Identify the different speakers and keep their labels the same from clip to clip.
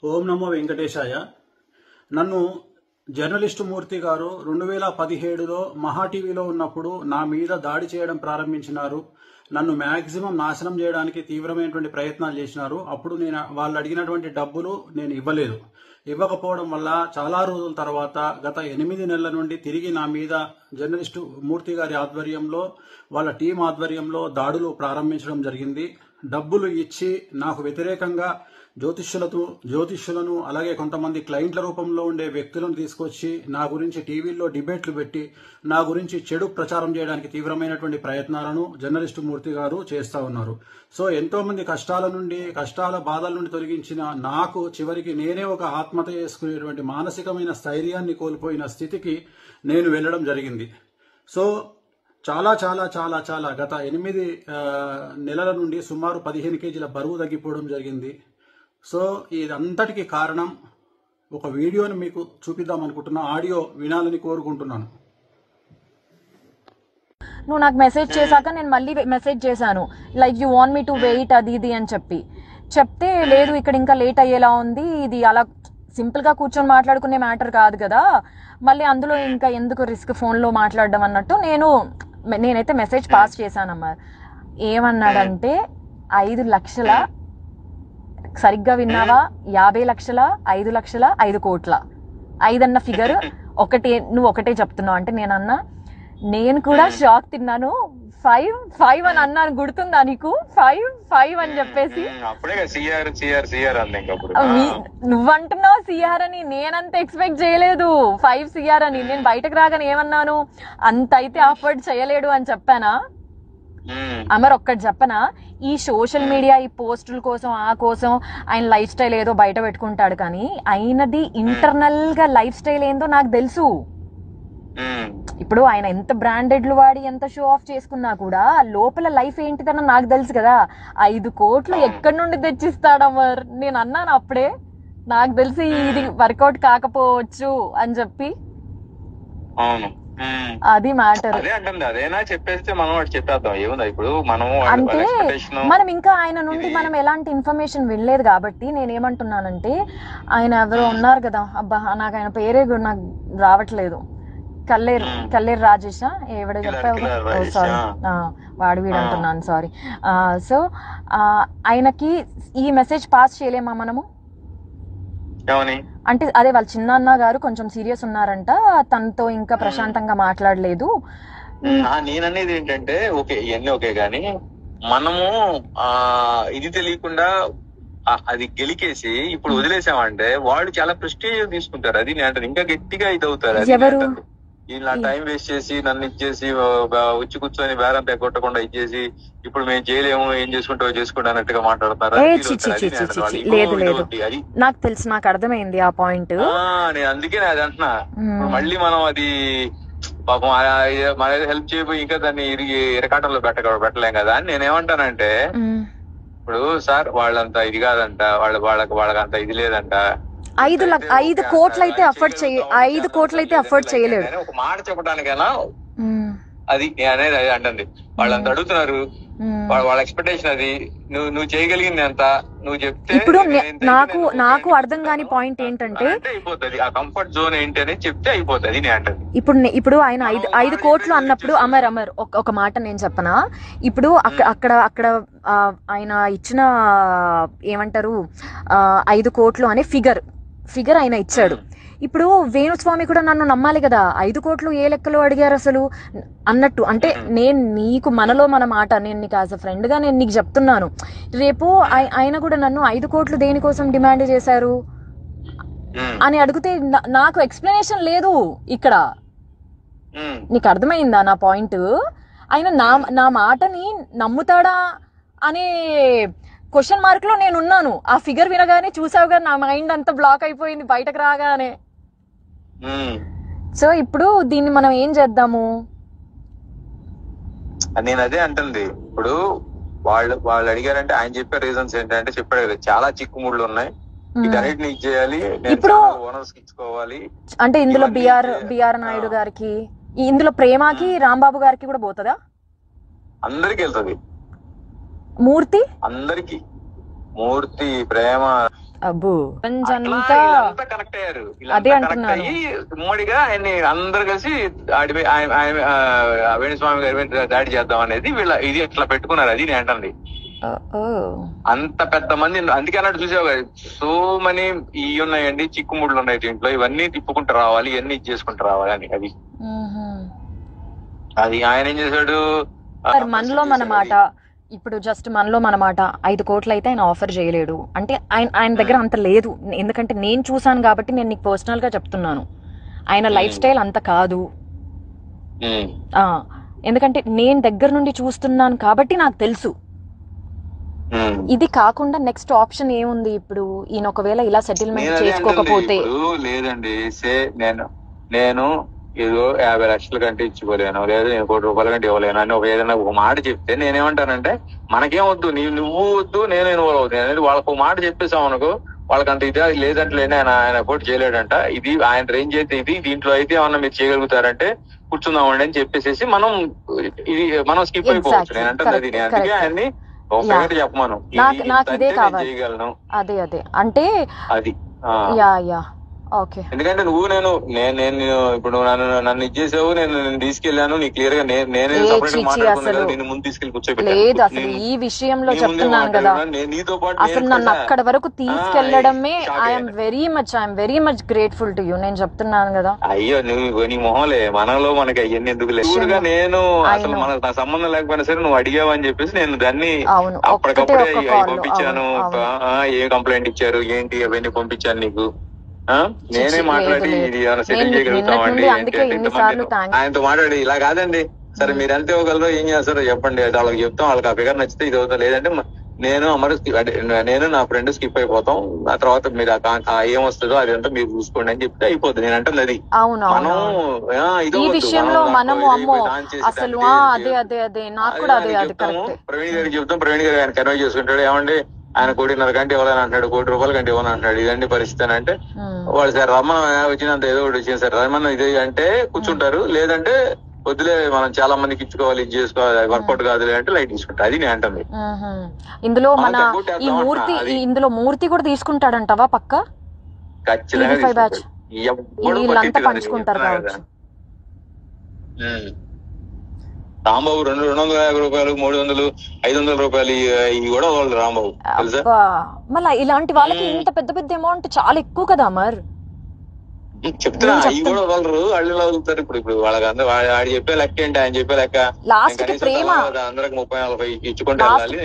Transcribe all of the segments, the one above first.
Speaker 1: ఓం నమో వెంకటేశాయ. నన్ను జర్నలిస్టు మూర్తి గారు 2017లో మహా టీవీలో ఉన్నప్పుడు నా మీద దాడి చేయడం ప్రారంభించినారు. నన్ను మ్యాక్సిమం నాశనం చేయడానికి తీవ్రమైనటువంటి ప్రయత్నాలు చేసినారు. అప్పుడు నేను వాళ్ళు అడిగినటువంటి డబ్బులు నేను ఇవ్వలేదు. ఇవ్వకపోవడం వల్ల చాలా రోజుల తర్వాత గత 8 నెలల నుండి తిరిగి నా మీద జర్నలిస్టు మూర్తి గారి ఆధ్వర్యంలో వాళ్ళ టీం ఆధ్వర్యంలో దాడులు ప్రారంభించడం జరిగింది. డబ్బులు ఇచ్చి నాకు వ్యతిరేకంగా జ్యోతిష్యులను అలాగే కొంతమంది క్లయింట్ల రూపంలో ఉండే వ్యక్తులను తీసుకొచ్చి నా గురించి టీవీల్లో డిబేట్లు పెట్టి నా గురించి చెడు ప్రచారం చేయడానికి తీవ్రమైనటువంటి ప్రయత్నాలను జర్నలిస్టు మూర్తి గారు చేస్తూ ఉన్నారు. సో ఎంతో మంది కష్టాల బాధల నుండి తొలగించిన నాకు చివరికి నేనే ఒక ఆత్మహత్య చేసుకునేటువంటి మానసికమైన స్థైర్యాన్ని కోల్పోయిన స్థితికి నేను వెళ్ళడం జరిగింది. సో చాలా చాలా చాలా చాలా గత 8 నెలల నుండి సుమారు 15 కేజీల బరువు తగ్గిపోవడం జరిగింది. సో ఇదంతటికి కారణం ఒక వీడియోని మీకు చూపిద్దాం అనుకుంటున్నా. ఆడియో వినాలని కోరుకుంటున్నాను.
Speaker 2: నువ్వు నాకు మెసేజ్ చేశాక నేను మళ్ళీ మెసేజ్ చేశాను, like you want me to wait అది ఇది అని చెప్తే లేదు ఇక్కడ ఇంకా లేట్ అయ్యేలా ఉంది, ఇది అలా సింపుల్గా కూర్చొని మాట్లాడుకునే మ్యాటర్ కాదు కదా, మళ్ళీ అందులో ఇంకా ఎందుకు రిస్క్ ఫోన్లో మాట్లాడడం అన్నట్టు నేనైతే మెసేజ్ పాస్ చేశానమ్మా. ఏమన్నాడంటే 5 లక్షల, సరిగ్గా విన్నావా, 50 లక్షల, 5 లక్షల, 5 కోట్ల, 5 అన్న ఫిగర్ నువ్వు ఒకటే చెప్తున్నావు అంటే నేనన్నా, నేను కూడా షాక్ తిన్నాను. 5 అని అన్నాను, గుర్తుందా నీకు? 5 అని చెప్పేసి నువ్వంటున్నావు సిఆర్ అని, నేనంత ఎక్స్పెక్ట్ చేయలేదు 5 సిఆర్ అని. నేను బయటకు రాగానే ఏమన్నాను, అంత అయితే అఫోర్డ్ చేయలేడు అని చెప్పానా? అమర్ ఒక్కటి చెప్పనా, ఈ సోషల్ మీడియా ఈ పోస్టుల కోసం ఆ కోసం ఆయన లైఫ్ స్టైల్ ఏదో బయట పెట్టుకుంటాడు, కానీ ఆయనది ఇంటర్నల్ గా లైఫ్ స్టైల్ ఏందో నాకు తెలుసు. ఇప్పుడు ఆయన ఎంత బ్రాండెడ్లు వాడి ఎంత షో ఆఫ్ చేసుకున్నా కూడా లోపల లైఫ్ ఏంటిదన్న నాకు తెలుసు కదా. 5 కోట్లు ఎక్కడి నుండి తెచ్చిస్తాడు అమర్? నేను అన్నాను అప్పుడే, నాకు తెలిసి ఇది వర్కౌట్ కాకపోవచ్చు అని చెప్పి. అది మ్యాటర్.
Speaker 3: అదేనా చెప్పేస్తే మనం చెప్పేద్దాం, ఏముందా ఇప్పుడు
Speaker 2: అంటే మనం ఇంకా ఆయన నుండి మనం ఎలాంటి ఇన్ఫర్మేషన్ వినలేదు కాబట్టి నేనేమంటున్నానంటే, ఆయన ఎవరో ఉన్నారు కదా, అబ్బా నాకు ఆయన పేరే నాకు రావట్లేదు, కల్లేరు రాజేషా ఎవడో చెప్పావు, సారీ వాడు వీడు అంటున్నాను, సారీ. సో ఆయనకి ఈ మెసేజ్ పాస్ చేయలేమా మనము? అంటే అదే వాళ్ళ చిన్నాన్న గారు కొంచెం సీరియస్ ఉన్నారంట, తనతో ఇంకా ప్రశాంతంగా మాట్లాడలేదు.
Speaker 3: నేననేది ఏంటంటే ఓకే ఇవన్నీ ఓకే గానీ మనము ఇది తెలియకుండా అది గెలికేసి ఇప్పుడు వదిలేసామంటే వాళ్ళు చాలా ప్రెస్టీజ్ తీసుకుంటారు. అది నేను అంటే ఇంకా గట్టిగా ఇది అవుతారు. ఇలా టైం వేస్ట్ చేసి నన్ను ఇచ్చేసి వచ్చి కూర్చొని బేరం కొట్టకుండా ఇచ్చేసి ఇప్పుడు మేము చేయలేము, ఏం చేసుకుంటావు చేసుకోండి అన్నట్టుగా మాట్లాడతారు.
Speaker 2: నాకు తెలుసు, నాకు అర్థమైంది ఆ పాయింట్.
Speaker 3: అందుకే అది అంటున్నా, మళ్ళీ మనం అది పాపం మన హెల్ప్ చేయబోయి ఇంకా దాన్ని ఇరకాటంలో పెట్టలేం కదా అని నేనేమంటానంటే, ఇప్పుడు సార్ వాళ్ళంతా ఇది కాదంట, వాళ్ళకంత ఇది లేదంట,
Speaker 2: 5 కోట్లు అయితే అఫోర్డ్ చేయలేడు.
Speaker 3: ఒక మాట చెప్పడానికైనా అది అనేది అది అంటుంది. వాళ్ళంతా అడుగుతున్నారు, వాళ్ళ ఎక్స్పెక్టేషన్ అది, నువ్వు చేయగలిగింది ఎంత నువ్వు చెప్తే.
Speaker 2: ఇప్పుడు నాకు అర్థం కాని పాయింట్ ఏంటంటే,
Speaker 3: అయిపోతుంది ఆ కంఫర్ట్ జోన్ ఏంటి అనేది చెప్తే అయిపోతుంది నేను అంటది.
Speaker 2: ఇప్పుడు ఆయన 5 కోట్లు అన్నప్పుడు అమర్ ఒక మాట నేను చెప్పనా, ఇప్పుడు అక్కడ ఆయన ఇచ్చిన ఏమంటారు 5 కోట్లు అనే ఫిగర్ ఆయన ఇచ్చాడు. ఇప్పుడు వేణుస్వామి కూడా నన్ను నమ్మాలి కదా, 5 కోట్లు ఏ లెక్కలో అడిగారు అసలు అన్నట్టు. అంటే నేను నీకు మనలో మన మాట, నేను నీకు యాజ్ అ ఫ్రెండ్ గా నేను నీకు చెప్తున్నాను, రేపు ఆయన కూడా నన్ను 5 కోట్లు దేనికోసం డిమాండ్ చేశారు అని అడిగితే నాకు ఎక్స్ప్లెనేషన్ లేదు ఇక్కడ. నీకు అర్థమైందా నా పాయింట్? ఆయన నా మాటని నమ్ముతాడా అనే క్వశ్చన్ మార్క్ లో నేను ఉన్నాను. ఆ ఫిగర్ వినగానే చూసావుగా నా మైండ్ అంతా బ్లాక్ అయిపోయింది బయటకు రాగానే. సో ఇప్పుడు దీన్ని మనం ఏం చేద్దాము?
Speaker 3: నేను అదే అంటుంది. ఇప్పుడు వాళ్ళు అడిగారంటే ఆయన చెప్పే రీజన్స్ ఏంటంటే చెప్పాడు కదా, చాలా చిక్కుముళ్ళు ఉన్నాయి, వీటన్నిటిని చేయాలి, ఇప్పుడు ఓనర్స్ ఇచ్చుకోవాలి.
Speaker 2: అంటే ఇందులో బిఆర్ నాయుడు గారికి, ఇందులో ప్రేమకి రాంబాబు గారికి కూడా పోతుందా?
Speaker 3: అందరికి వెళ్తుంది.
Speaker 2: మూర్తి
Speaker 3: అందరికి, మూర్తి, ప్రేమ,
Speaker 2: అబ్బో
Speaker 3: అట్లా వీళ్ళంతా కనెక్ట్ అయ్యారు.
Speaker 2: అదే
Speaker 3: వీళ్ళంతా కనెక్ట్
Speaker 2: అంటున్నాను.
Speaker 3: అయ్యి ఉమ్మడిగా ఆయన్ని అందరు కలిసి వేణుస్వామి గారి మీద దాడి చేద్దాం అనేది వీళ్ళ ఇది ఇట్లా పెట్టుకున్నారు. అది నేను అంటుంది. అంత పెద్ద మంది అందుకే అన్నట్టు చూసావు కదా, సో మనీ ఇవి ఉన్నాయండి, చిక్కుముళ్ళు ఉన్నాయి దీంట్లో, ఇవన్నీ తిప్పుకుంటూ రావాలి, ఇవన్నీ ఇది చేసుకుంటూ రావాలి అని. అది అది ఆయన ఏం చేశాడు,
Speaker 2: మనలో మన మాట ఇప్పుడు జస్ట్ మనలో మన మాట 5 కోట్లు అయితే ఆయన ఆఫర్ చేయలేడు అంటే ఆయన దగ్గర అంత లేదు. ఎందుకంటే నేను చూసాను కాబట్టి నేను నీకు పర్సనల్ గా చెప్తున్నాను. ఆయన లైఫ్ స్టైల్ అంత కాదు. ఎందుకంటే నేను దగ్గర నుండి చూస్తున్నాను కాబట్టి నాకు తెలుసు. ఇది కాకుండా నెక్స్ట్ ఆప్షన్ ఏముంది ఇప్పుడు? ఈయన ఒకవేళ ఇలా సెటిల్మెంట్ చేసుకోకపోతే
Speaker 3: లేదండి, నేను ఏదో 50 లక్షల కంటే ఇచ్చుకోలేను, లేదా నేను 1 కోటి రూపాయల కంటే ఇవ్వలేను అని ఏదైనా ఒక మాట చెప్తే నేనేమంటానంటే, మనకేం వద్దు, నువ్వు వద్దు, నేను ఇన్వాల్వ్ అవుతాను అనేది వాళ్ళకు ఒక మాట చెప్పేసాం అనుకో, వాళ్ళకంత ఇదే లేదంటే ఆయన పోటీ చేయలేడంట, ఇది ఆయన రేంజ్ అయితే ఇది, దీంట్లో అయితే ఏమన్నా మీరు చేయగలుగుతారంటే కూర్చుందామండి అని చెప్పేసి మనం స్కిప్ అయిపోవచ్చు. నేను అంటే అది నేను అందుకే ఆయన్ని ఒక చెప్పమాను,
Speaker 2: నాకు ఇదే కావాలి చేయగలను. అదే అంటే అది ఓకే. ఎందుకంటే
Speaker 3: నేను ఇప్పుడు నన్ను ఇచ్చేసావు, నేను తీసుకెళ్లాను, నీ క్లియర్ గా నేనే నేను ముందు తీసుకెళ్లి కూర్చోబెట్టాను.
Speaker 2: లేదు అసలు ఈ విషయంలో చెప్తున్నాను కదా,
Speaker 3: నీతో పాటు
Speaker 2: అసలు నన్ను అక్కడ వరకు తీసుకెళ్లడమే I'm very much grateful to you. నేను చెప్తున్నాను కదా.
Speaker 3: అయ్యో నువ్వు నీ మొహంలే, మనలో మనకి అవన్నీ ఎందుకు లేదు. నేను అసలు మనకు నా సంబంధం లేకపోయినా సరే నువ్వు అడిగావు అని చెప్పేసి నేను దాన్ని అప్పటికప్పుడే పంపించాను. ఏ కంప్లైంట్ ఇచ్చారు ఏంటి అవన్నీ పంపించాను నీకు. నేనే మాట్లాడి ఇది సెటిల్ చేయగలుగుతామండి ఆయనతో మాట్లాడి, ఇలా కాదండి సరే మీరు ఎంత ఇవ్వగలరో ఏం చేస్తారో చెప్పండి, వాళ్ళకి చెప్తాం, వాళ్ళకి ఆ ఫిగర్ నచ్చితే ఇది అవుతాం, లేదంటే నేను నా ఫ్రెండ్ స్కిప్ అయిపోతాం, ఆ తర్వాత మీరు ఏమొస్తుందో అదంతా మీరు చూసుకోండి అని చెప్తే అయిపోతుంది. నేను అంటే అది ప్రవీణ్ గారికి చెప్తాం, ప్రవీణ్ గారు ఆయన కన్వే చేసుకుంటాడు, ఏమండి ఆయన 1.5 కంటే ఇవ్వాలని అంటాడు, 1 కోటి రూపాయల కంటే ఇవ్వాలని అంటాడు, ఇదండి పరిస్థితి అని అంటే వాళ్ళు సార్ రమ్మన్ వచ్చినంత ఏదో ఒకటి వచ్చింది సార్ రమ్మన్ ఇది అంటే కూర్చుంటారు, లేదంటే వద్దులే మనం చాలా మందికి ఇచ్చుకోవాలి, ఇది చేసుకోవాలి, వర్కౌట్ కాదులే అంటే లైట్ తీసుకుంటారు. అది నేను అంటుంది.
Speaker 2: ఇందులో ఇందులో మూర్తి కూడా తీసుకుంటాడంటావా? పక్క
Speaker 3: ఖచ్చితంగా
Speaker 2: పంచుకుంటారు కావచ్చు.
Speaker 3: రాంబాబు 250 రూపాయలు, 300, 500 రూపాయలు ఇవి కూడా వాళ్ళు రాంబాబు తెలుసా.
Speaker 2: మళ్ళీ ఇలాంటి వాళ్ళకి ఇంత పెద్ద పెద్ద అమౌంట్ చాలా ఎక్కువ కదా మరి.
Speaker 3: చెప్తున్నా అవి కూడా వదలరు, అళ్ళు వదులుతారు. ఇప్పుడు వాళ్ళకి అందరూ ఆడు చెప్పే లెక్క ఏంటి, ఆయన చెప్పే లెక్క అందరికి 30-40 ఇచ్చుకుంటూ వెళ్ళాలి,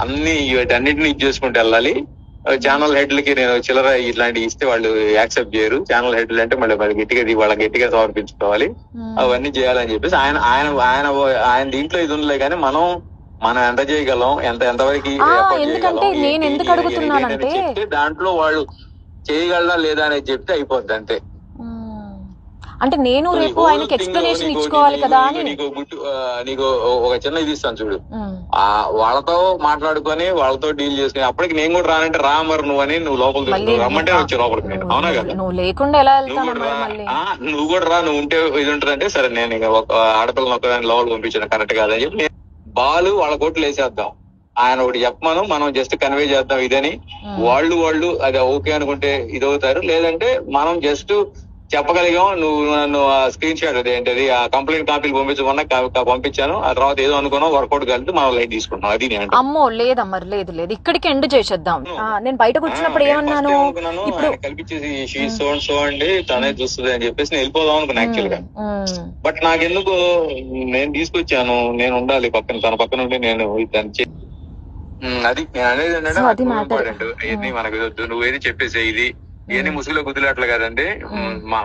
Speaker 3: అన్ని వీటన్నిటిని ఇది చేసుకుంటూ వెళ్ళాలి. ఛానల్ హెడ్లకి నేను చిల్లర ఇట్లాంటివి ఇస్తే వాళ్ళు యాక్సెప్ట్ చేయరు. ఛానల్ హెడ్లు అంటే మళ్ళీ వాళ్ళకి గట్టిగా సమర్పించుకోవాలి, అవన్నీ చేయాలని చెప్పేసి ఆయన దీంట్లో ఇది ఉండలే. కానీ మనం ఎంత చేయగలం, ఎంతవరకు చెప్తే దాంట్లో వాళ్ళు చేయగలరా లేదా అనేది చెప్తే అయిపోద్ది అంతే.
Speaker 2: అంటే నేను రేపు ఆయనకి ఎక్స్ప్లెనేషన్ ఇచ్చుకోవాలి కదా అని.
Speaker 3: నీకు ఒక చిన్న ఇది ఇస్తాను చూడు, వాళ్ళతో మాట్లాడుకొని వాళ్ళతో డీల్ చేసుకుని అప్పటికి నేను కూడా రానంటే రా మరి నువ్వు అని నువ్వు లోపలికి రమ్మంటే వచ్చి లోపలికి నేను, అవునా కదా?
Speaker 2: నువ్వు లేకుండా ఎలా
Speaker 3: నువ్వు కూడా రా, నువ్వు ఉంటే ఇది ఉంటుందంటే సరే నేను ఇక ఆడపిల్లని ఒకదాన్ని లోపలికి పంపించాను కరెక్ట్ కాదని చెప్పి నేను బాలు వాళ్ళ కోట్లు వేసేద్దాం, ఆయన ఒకటి చెప్పమను, మనం జస్ట్ కన్వే చేద్దాం ఇదని. వాళ్ళు అది ఓకే అనుకుంటే ఇదవుతారు, లేదంటే మనం జస్ట్ చెప్పగలిగాం, నువ్వు నన్ను స్క్రీన్ షాట్ అదేంటది ఆ కంప్లైంట్ కాపీలు పంపించమన్నా పంపించాను, ఆ తర్వాత ఏదో అనుకున్నాం వర్కౌట్ కలిపి మనం లైట్ తీసుకుంటాం. అది నేను
Speaker 2: అమ్మో లేదమ్మా లేదు ఇక్కడికి ఎండ్ చేసేద్దాం. నేను బయటకు వచ్చినప్పుడు ఏమన్నాను,
Speaker 3: కల్పించేసి సో అండి తనే చూస్తుంది అని చెప్పేసి నేను వెళ్ళిపోదాం అనుకున్నా యాక్చువల్ గా. బట్ నాకెందుకు నేను తీసుకొచ్చాను, నేను ఉండాలి పక్కన, తన పక్కన ఉండి నేను అది నేను అనేది ఏంటంటే మనకు నువ్వు ఏది చెప్పేసే ఇది ఇవన్నీ ముసుగులో గుద్దులాట్లు కదండి,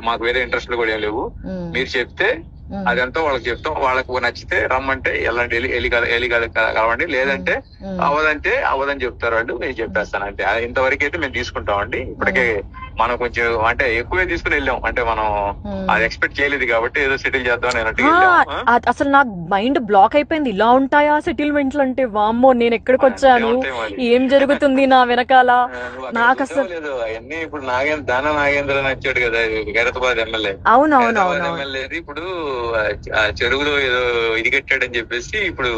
Speaker 3: మాకు వేరే ఇంట్రెస్ట్లు కూడా ఏం లేవు, మీరు చెప్తే అదంతా వాళ్ళకి చెప్తాం, వాళ్ళకు నచ్చితే రమ్మంటే వెళ్ళి కలవండి, లేదంటే అవదని చెప్తారు వాళ్ళు, నేను చెప్పేస్తాను అంతే. ఇంతవరకు అయితే మేము తీసుకుంటామండి. ఇప్పటికే మనం కొంచెం అంటే ఎక్కువే తీసుకుని వెళ్ళాం, అంటే మనం అది ఎక్స్పెక్ట్ చేయలేదు కాబట్టి ఏదో సెటిల్ చేద్దాం అన్నట్టు.
Speaker 2: అసలు నాకు మైండ్ బ్లాక్ అయిపోయింది, ఇలా ఉంటాయా సెటిల్మెంట్లు అంటే. వామ్మో నేను ఎక్కడికి వచ్చాను, ఏం జరుగుతుంది నా వెనకాల, నాకు అసలు
Speaker 3: లేదు అవన్నీ. ఇప్పుడు నాగేంద్ర నచ్చాడు కదా ఖైరతాబాద్ ఎమ్మెల్యే,
Speaker 2: అవునవును
Speaker 3: ఎమ్మెల్యే ఇప్పుడు చెరువులో ఏదో ఇది కట్టాడని చెప్పేసి ఇప్పుడు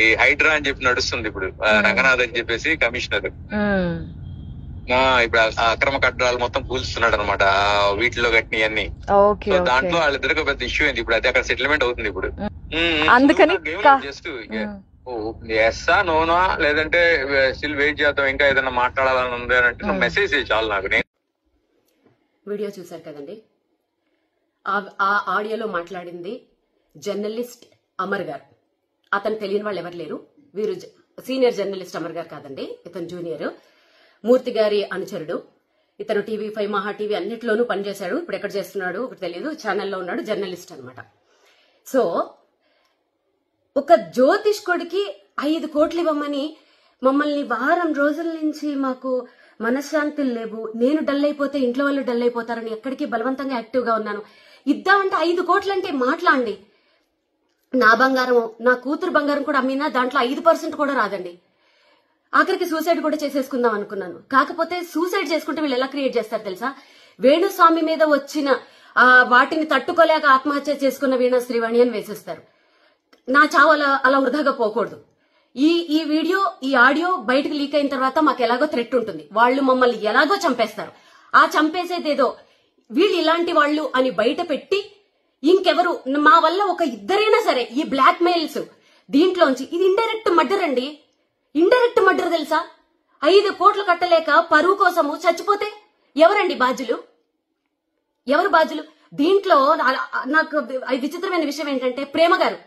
Speaker 3: ఈ హైడ్రా అని చెప్పి నడుస్తుంది. ఇప్పుడు రంగనాథ్ అని చెప్పేసి కమిషనర్, ఇప్పుడు అక్రమ కట్టడాలు మొత్తం కూల్స్తున్నాడు అనమాట, వీటిలో కట్టినవన్నీ.
Speaker 2: ఓకే
Speaker 3: సో
Speaker 2: ఓకే
Speaker 3: దాంట్లో వాళ్ళిద్దరికి పెద్ద ఇష్యూ అయింది. ఇప్పుడు అది అక్కడ సెటిల్మెంట్ అవుతుంది ఇప్పుడు.
Speaker 2: అందుకని
Speaker 3: జస్ట్ ఎస్సా నోనా లేదంటే స్టిల్ వెయిట్ చేద్దాం, ఇంకా ఏదైనా మాట్లాడాలని ఉంది అని అంటే మెసేజ్ చాలు నాకు. నేను
Speaker 4: వీడియో చూశారు కదండి, ఆ ఆడియోలో మాట్లాడింది జర్నలిస్ట్ అమర్ గారు. అతను తెలియని వాళ్ళు ఎవరు లేరు. వీరు సీనియర్ జర్నలిస్ట్ అమర్ గారు కాదండి, ఇతను జూనియర్, మూర్తి గారి అనుచరుడు. ఇతను TV5 మహా టీవీ అన్నిట్లోనూ పనిచేశాడు. ఇప్పుడు ఎక్కడ చేస్తున్నాడు ఒకటి తెలియదు, ఛానల్లో ఉన్నాడు, జర్నలిస్ట్ అనమాట. సో ఒక జ్యోతిష్కుడికి 5 కోట్లు ఇవ్వమని మమ్మల్ని వారం రోజుల నుంచి మాకు మనశ్శాంతులు లేవు, నేను డల్ అయిపోతే ఇంట్లో వాళ్ళు డల్ అయిపోతారని ఎక్కడికి బలవంతంగా యాక్టివ్ గా ఉన్నాను. ఇద్దామంటే 5 కోట్లు అంటే మాట్లాడండి. నా బంగారం, నా కూతురు బంగారం కూడా అమ్మినా దాంట్లో 5% కూడా రాదండి. ఆఖరికి సూసైడ్ కూడా చేసేసుకుందాం అనుకున్నాను. కాకపోతే సూసైడ్ చేసుకుంటే వీళ్ళు ఎలా క్రియేట్ చేస్తారు తెలుసా? వేణుస్వామి మీద వచ్చిన వాటిని తట్టుకోలేక ఆత్మహత్య చేసుకున్న వీణ శ్రీవాణి అని వేసేస్తారు. నా చావు అలా వృధాగా పోకూడదు. ఈ వీడియో, ఈ ఆడియో బయటకు లీక్ అయిన తర్వాత మాకు ఎలాగో థ్రెట్ ఉంటుంది. వాళ్ళు మమ్మల్ని ఎలాగో చంపేస్తారు. ఆ చంపేసేదేదో వీళ్ళు ఇలాంటి వాళ్ళు అని బయట పెట్టి ఇంకెవరు మా వల్ల ఒక ఇద్దరైనా సరే ఈ బ్లాక్ మెయిల్స్ దీంట్లోంచి, ఇది ఇండైరెక్ట్ మర్డర్ అండి. ఇండైరెక్ట్ మర్డర్ తెలుసా? 5 కోట్లు కట్టలేక పరువు కోసము చచ్చిపోతే ఎవరండి బాధ్యులు? ఎవరు బాధ్యులు? దీంట్లో నాకు విచిత్రమైన విషయం ఏంటంటే, ప్రేమ గారు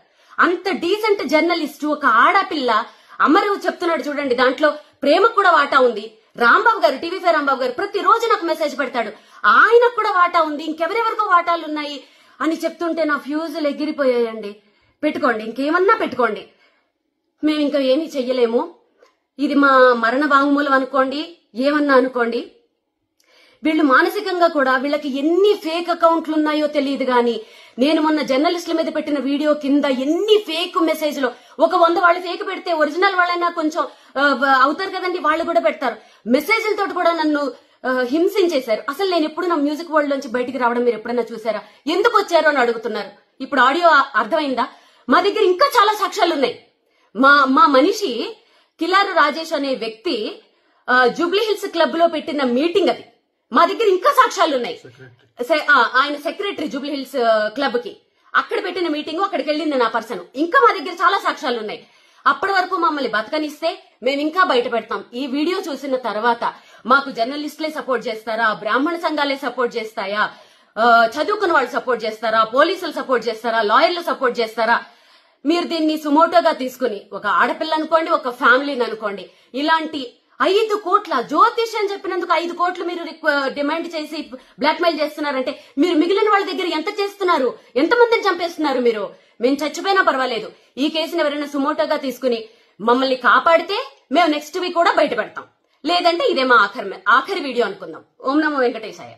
Speaker 4: అంత డీసెంట్ జర్నలిస్ట్, ఒక ఆడపిల్ల అమరు చెప్తున్నాడు చూడండి, దాంట్లో ప్రేమకు కూడా వాటా ఉంది. రాంబాబు గారు, TV5 రాంబాబు గారు ప్రతిరోజు నాకు మెసేజ్ పెడతాడు, ఆయనకు కూడా వాటా ఉంది, ఇంకెవరెవరికో వాటాలు ఉన్నాయి అని చెప్తుంటే నా ఫ్యూజులు ఎగిరిపోయాయండి. పెట్టుకోండి, ఇంకేమన్నా పెట్టుకోండి, మేము ఇంకా ఏమీ చెయ్యలేము. ఇది మా మరణ వాంగ్మూలం అనుకోండి, ఏమన్నా అనుకోండి. వీళ్ళు మానసికంగా కూడా, వీళ్ళకి ఎన్ని ఫేక్ అకౌంట్లు ఉన్నాయో తెలియదు గాని, నేను మొన్న జర్నలిస్టుల మీద పెట్టిన వీడియో కింద ఎన్ని ఫేక్ మెసేజ్లు, ఒక 100 వాళ్ళు ఫేక్ పెడితే ఒరిజినల్ వాళ్ళైనా కొంచెం అవుతారు కదండి, వాళ్ళు కూడా పెడతారు. మెసేజ్లతో కూడా నన్ను హింసించేశారు. అసలు నేను ఎప్పుడు నా మ్యూజిక్ వరల్డ్ నుంచి బయటికి రావడం మీరు ఎప్పుడైనా చూసారా? ఎందుకు వచ్చారో అని అడుగుతున్నారు. ఇప్పుడు ఆడియో అర్థమైందా? మా దగ్గర ఇంకా చాలా సాక్ష్యాలు ఉన్నాయి. మా మనిషి కిలారు రాజేష్ అనే వ్యక్తి జూబ్లీ హిల్స్ క్లబ్ లో పెట్టిన మీటింగ్ అది. మా దగ్గర ఇంకా సాక్ష్యాలు ఉన్నాయి. ఆయన సెక్రటరీ జూబ్లీ హిల్స్ క్లబ్ కి, అక్కడ పెట్టిన మీటింగ్, అక్కడికి వెళ్ళింది నా పర్సన్. ఇంకా మా దగ్గర చాలా సాక్ష్యాలు ఉన్నాయి. అప్పటి వరకు మమ్మల్ని బతకనిస్తే మేము ఇంకా బయట పెడతాం. ఈ వీడియో చూసిన తర్వాత మాకు జర్నలిస్టులే సపోర్ట్ చేస్తారా, బ్రాహ్మణ సంఘాలే సపోర్ట్ చేస్తాయా, చదువుకున్న వాళ్ళు సపోర్ట్ చేస్తారా, పోలీసులు సపోర్ట్ చేస్తారా, లాయర్లు సపోర్ట్ చేస్తారా? మీరు దీన్ని సుమోటోగా తీసుకుని, ఒక ఆడపిల్ల అనుకోండి, ఒక ఫ్యామిలీని అనుకోండి, ఇలాంటి 5 కోట్ల జ్యోతిష్ అని చెప్పినందుకు 5 కోట్లు మీరు డిమాండ్ చేసి బ్లాక్ మెయిల్ చేస్తున్నారంటే, మీరు మిగిలిన వాళ్ళ దగ్గర ఎంత చేస్తున్నారు? ఎంతమందిని చంపేస్తున్నారు మీరు? మేము చచ్చిపోయినా పర్వాలేదు, ఈ కేసుని ఎవరైనా సుమోటోగా తీసుకుని మమ్మల్ని కాపాడితే మేము నెక్స్ట్ వీక్ కూడా బయట పెడతాం. లేదంటే ఇదే మా ఆఖరి వీడియో అనుకుందాం. ఓం నమో వెంకటేశాయ.